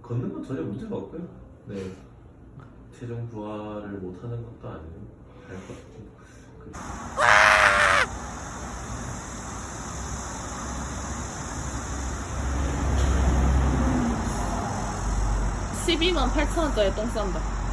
걷는 건 전혀 문제가 없고요. 네. 체중 부하를 못 하는 것도 아니고 할것 같고. 12만 8천 원짜리 똥 싼다.